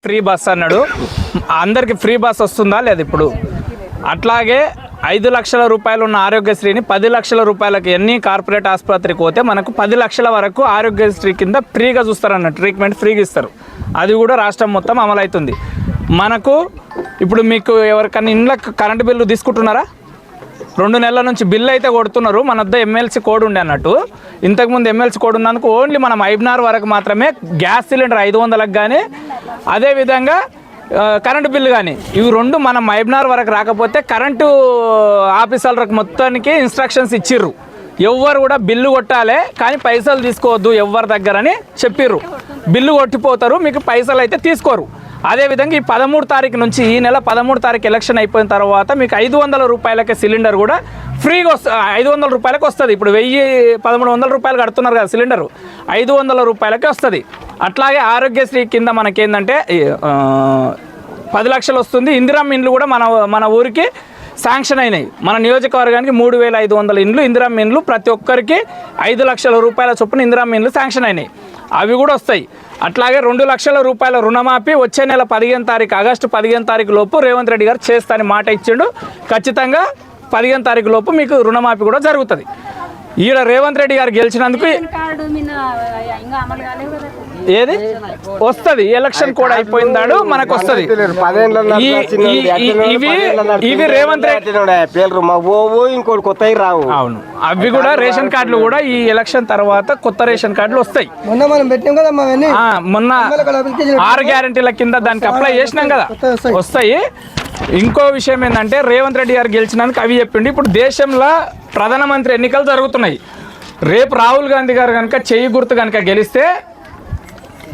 Free bus అన్నాడు. అందరికి free bus వస్తుందా లేదు ఇప్పుడు? అట్లాగే 5 లక్షల రూపాయలు ఉన్న ఆరోగ్యశ్రీని 10 లక్షల రూపాయలకి ఎన్ని కార్పొరేట్ ఆసుపత్రికి పోతే మనకు 10 లక్షల వరకు ఆరోగ్యశ్రీ కింద ఫ్రీగా చూస్తారన్న ట్రీట్మెంట్ ఫ్రీగా ఇస్తారు. అది కూడా రాష్ట్రం మొత్తం అమలవుతుంది. మనకు ఇప్పుడు మీకు ఎవరికన్నా ఇండ్లకు కరెంటు బిల్లు తీసుకుంటున్నారా? 2 నెలల నుంచి బిల్లు అయితే కొడుతున్నారు. మన వద్ద ఎమ్మెల్సీ కోడ్ ఉండే అన్నట్టు. ఇంతకుముందు ఎమ్మెల్సీ కోడ్ ఉన్నందుకు ఓన్లీ మనం 5,500 వరకు మాత్రమే గ్యాస్ సిలిండర్ 500లకు కానీ అదేవిధంగా కరెంటు బిల్లు కానీ ఇవి రెండు మనం 5,500 వరకు రాకపోతే కరెంటు ఆఫీసర్లకు మొత్తానికి ఇన్స్ట్రక్షన్స్ ఇచ్చిర్రు. ఎవ్వరు కూడా బిల్లు కొట్టాలి కానీ పైసలు తీసుకోవద్దు ఎవరి దగ్గర అని చెప్పిర్రు. బిల్లు కొట్టిపోతారు, మీకు పైసలు అయితే తీసుకోరు. అదేవిధంగా ఈ 13 తారీఖు నుంచి ఈ నెల 13 తారీఖు ఎలక్షన్ అయిపోయిన తర్వాత మీకు 500 రూపాయలకే సిలిండర్ కూడా ఫ్రీగా 500 రూపాయలకి వస్తుంది. ఇప్పుడు 1,000-1,300 రూపాయలు కడుతున్నారు కదా సిలిండరు, 500 రూపాయలకే వస్తుంది. అట్లాగే ఆరోగ్యశ్రీ కింద మనకేందంటే 10 లక్షలు వస్తుంది. ఇందిరమ్మ ఇండ్లు కూడా మన ఊరికి శాంక్షన్ అయినాయి. మన నియోజకవర్గానికి 3,500 ఇండ్లు ఇందిరమ్మ ఇండ్లు, ప్రతి ఒక్కరికి 5 లక్షల రూపాయల చొప్పున ఇందిరమ్మ ఇండ్లు శాంక్షన్ అయినాయి. అవి కూడా వస్తాయి. అట్లాగే 2 లక్షల రూపాయల రుణమాఫీ వచ్చే నెల 15 తారీఖు ఆగస్టు 15 తారీఖు లోపు రేవంత్ రెడ్డి గారు చేస్తానని మాట ఇచ్చిండు. ఖచ్చితంగా 15 తారీఖు లోపు మీకు రుణమాఫీ కూడా జరుగుతుంది. ఈడ రేవంత్ రెడ్డి గారు గెలిచినందుకు ఏది వస్తుంది, ఎలక్షన్ కూడా అయిపోయిందాడు మనకు వస్తుంది. ఇవి రేవంత్ రెడ్డి అవును, అవి కూడా రేషన్ కార్డులు కూడా ఈ ఎలక్షన్ తర్వాత కొత్త రేషన్ కార్డులు వస్తాయి. మొన్న 6 గ్యారెంటీల కింద దానికి అప్లై చేసినాం కదా, వస్తాయి. ఇంకో విషయం ఏంటంటే రేవంత్ రెడ్డి గారు గెలిచినందుకు అవి చెప్పిండి. ఇప్పుడు దేశంలో ప్రధానమంత్రి ఎన్నికలు జరుగుతున్నాయి. రేపు రాహుల్ గాంధీ గారు కనుక చెయ్యి గుర్తు కనుక గెలిస్తే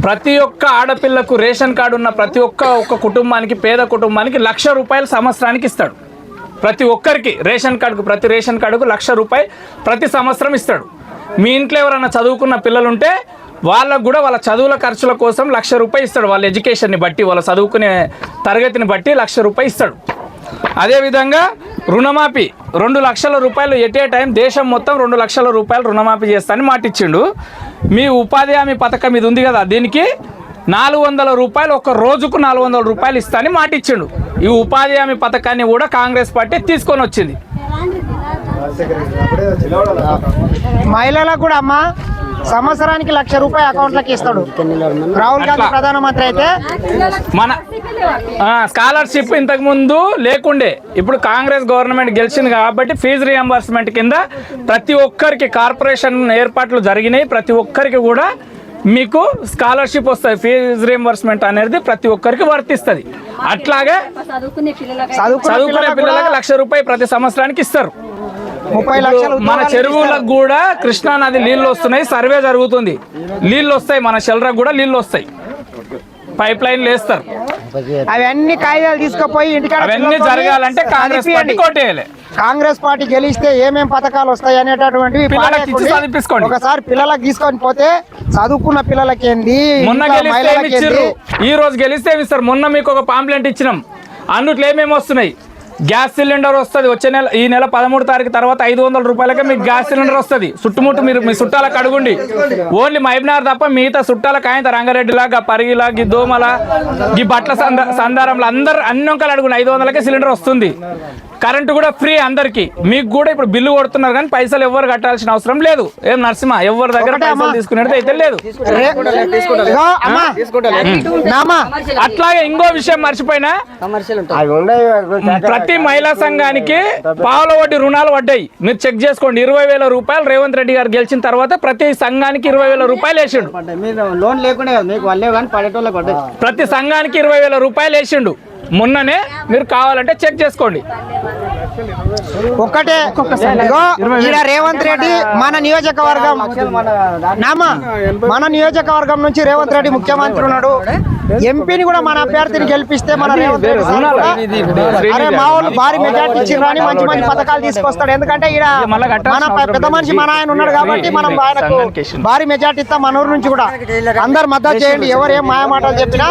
ప్రతి ఒక్క ఆడపిల్లకు రేషన్ కార్డు ఉన్న ప్రతి ఒక్క కుటుంబానికి, పేద కుటుంబానికి 1,00,000 రూపాయలు సంవత్సరానికి ఇస్తాడు. ప్రతి ఒక్కరికి రేషన్ కార్డుకు, ప్రతి రేషన్ కార్డుకు 1,00,000 రూపాయలు ప్రతి సంవత్సరం ఇస్తాడు. మీ ఇంట్లో ఎవరైనా చదువుకున్న పిల్లలు ఉంటే వాళ్ళకు కూడా వాళ్ళ చదువుల ఖర్చుల కోసం 1,00,000 రూపాయలు ఇస్తాడు. వాళ్ళ ఎడ్యుకేషన్ని బట్టి, వాళ్ళ చదువుకునే తరగతిని బట్టి 1,00,000 రూపాయలు ఇస్తాడు. అదేవిధంగా రుణమాఫీ 2 లక్షల రూపాయలు ఎట్ ఏ టైం దేశం మొత్తం 2 లక్షల రూపాయలు రుణమాఫీ చేస్తానని మాటిచ్చిండు. మీ ఉపాధి హామీ పథకం ఇది ఉంది కదా, దీనికి 400 రూపాయలు ఒక రోజుకు 400 రూపాయలు ఇస్తానని మాటిచ్చిండు. ఈ ఉపాధి హామీ పథకాన్ని కూడా కాంగ్రెస్ పార్టీ తీసుకొని వచ్చింది. మహిళలకు కూడా అమ్మా సంవత్సరానికి 1,00,000 రూపాయలు అకౌంట్లకి ఇస్తాడు రాహుల్ గాంధీ ప్రధానమంత్రి అయితే. మన స్కాలర్షిప్ ఇంతకు ముందు లేకుండే, ఇప్పుడు కాంగ్రెస్ గవర్నమెంట్ గెలిచింది కాబట్టి ఫీజు రియంబర్స్మెంట్ కింద ప్రతి ఒక్కరికి కార్పొరేషన్ ఏర్పాట్లు జరిగినాయి. ప్రతి ఒక్కరికి కూడా మీకు స్కాలర్షిప్ వస్తుంది. ఫీజు రియంబర్స్మెంట్ అనేది ప్రతి ఒక్కరికి వర్తిస్తుంది. అట్లాగే చదువుకునే పిల్లలకు 1,00,000 రూపాయలు ప్రతి సంవత్సరానికి ఇస్తారు. 30 లక్షలు మన చెరువులకు కూడా కృష్ణా నది నీళ్ళు వస్తున్నాయి, సర్వే జరుగుతుంది. నీళ్ళు వస్తాయి, మన చెల్లరకు కూడా నీళ్ళు వస్తాయి, పైప్ లైన్లు వేస్తారు. అవన్నీ కాగితాలు తీసుకుపోయి ఇంటికాడ అవన్నీ జరగాలంటే కాంగ్రెస్ పార్టీ కోటేయాలి. కాంగ్రెస్ పార్టీ గెలిస్తే ఏమేం పథకాలు వస్తాయి అనేటటువంటివి ఒకసారి పిల్లలకు తీసుకొని పోతే చదువుకున్న పిల్లలకి ఏంది, మొన్న గెలిస్తే ఈ రోజు గెలిస్తే ఏమిస్తారు. మొన్న మీకు ఒక పాంప్లెంట్ ఇచ్చినాం, అందుట్లో ఏమేమి వస్తున్నాయి. గ్యాస్ సిలిండర్ వస్తుంది వచ్చే నెల, ఈ నెల 13 తారీఖు తర్వాత 500 రూపాయలకే మీకు గ్యాస్ సిలిండర్ వస్తుంది. చుట్టుముట్టు మీరు మీ చుట్టాలకు అడుగుండి. ఓన్లీ మైబ్నార్ తప్ప మిగతా చుట్టాలకు ఆయన రంగారెడ్డిలాగా, పరిగిలా, ఈ దోమల, ఈ బట్ల సందారంలో అందరు అన్ని వంకలు అడుగుండి 500లకే సిలిండర్ వస్తుంది. కరెంటు కూడా ఫ్రీ అందరికి. మీకు కూడా ఇప్పుడు బిల్లు కొడుతున్నారు కానీ పైసలు ఎవరు కట్టాల్సిన అవసరం లేదు. ఏం నరసింహ, ఎవరి దగ్గర పైసలు తీసుకునేది అయితే లేదు. అట్లాగే ఇంకో విషయం మర్చిపోయినా, ప్రతి మహిళా సంఘానికి పావుల వడ్డీ రుణాలు పడ్డాయి. మీరు చెక్ చేసుకోండి. 20,000 రూపాయలు రేవంత్ రెడ్డి గారు గెలిచిన తర్వాత ప్రతి సంఘానికి 20,000 రూపాయలు వేసిండు. ప్రతి సంఘానికి 20,000 రూపాయలు వేసిండు. మొన్ననే మీరు కావాలంటే చెక్ చేసుకోండి. ఒక్కటే రేవంత్ రెడ్డి మన నియోజకవర్గం నుంచి రేవంత్ రెడ్డి ముఖ్యమంత్రి ఉన్నాడు. ఎంపీని కూడా మన అభ్యర్థిని గెలిపిస్తే మన రేవంత్ రెడ్డి అరే మా వాళ్ళు భారీ మెజార్టీ ఇచ్చిర్రు అని మంచి మంచి పథకాలు తీసుకొస్తాడు. ఎందుకంటే ఈడ మన పెద్ద మనిషి మన ఆయన ఉన్నాడు కాబట్టి మనం ఆయనకు భారీ మెజార్టీ ఇస్తాం. మన ఊరు నుంచి కూడా అందరు మద్దతు చేయండి. ఎవరు ఏం మాయ మాటలు చెప్పినా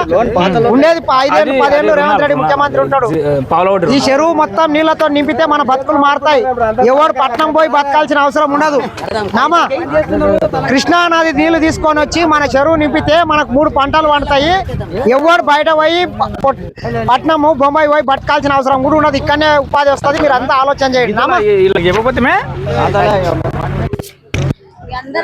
ఉండేది 5-10 ఏళ్ళు రేవంత్ రెడ్డి ముఖ్యమంత్రి ఉంటాడు. ఈ చెరువు మొత్తం నీళ్లతో నింపితే మన బతుకులు మారుతాయి. ఎవరు పట్నం పోయి బతకాల్సిన అవసరం ఉండదు. నామా కృష్ణా నది నీళ్లు తీసుకొని వచ్చి మన చెరువు నింపితే మనకు 3 పంటలు పండుతాయి. ఎవరు బయట పోయి పట్నము బొంబాయి పోయి బతకాల్సిన అవసరం కూడా ఉన్నది. ఇక్కడనే ఉపాధి వస్తుంది. మీరు అంతా ఆలోచన చేయండి. వీళ్ళకి ఇవ్వకపోతే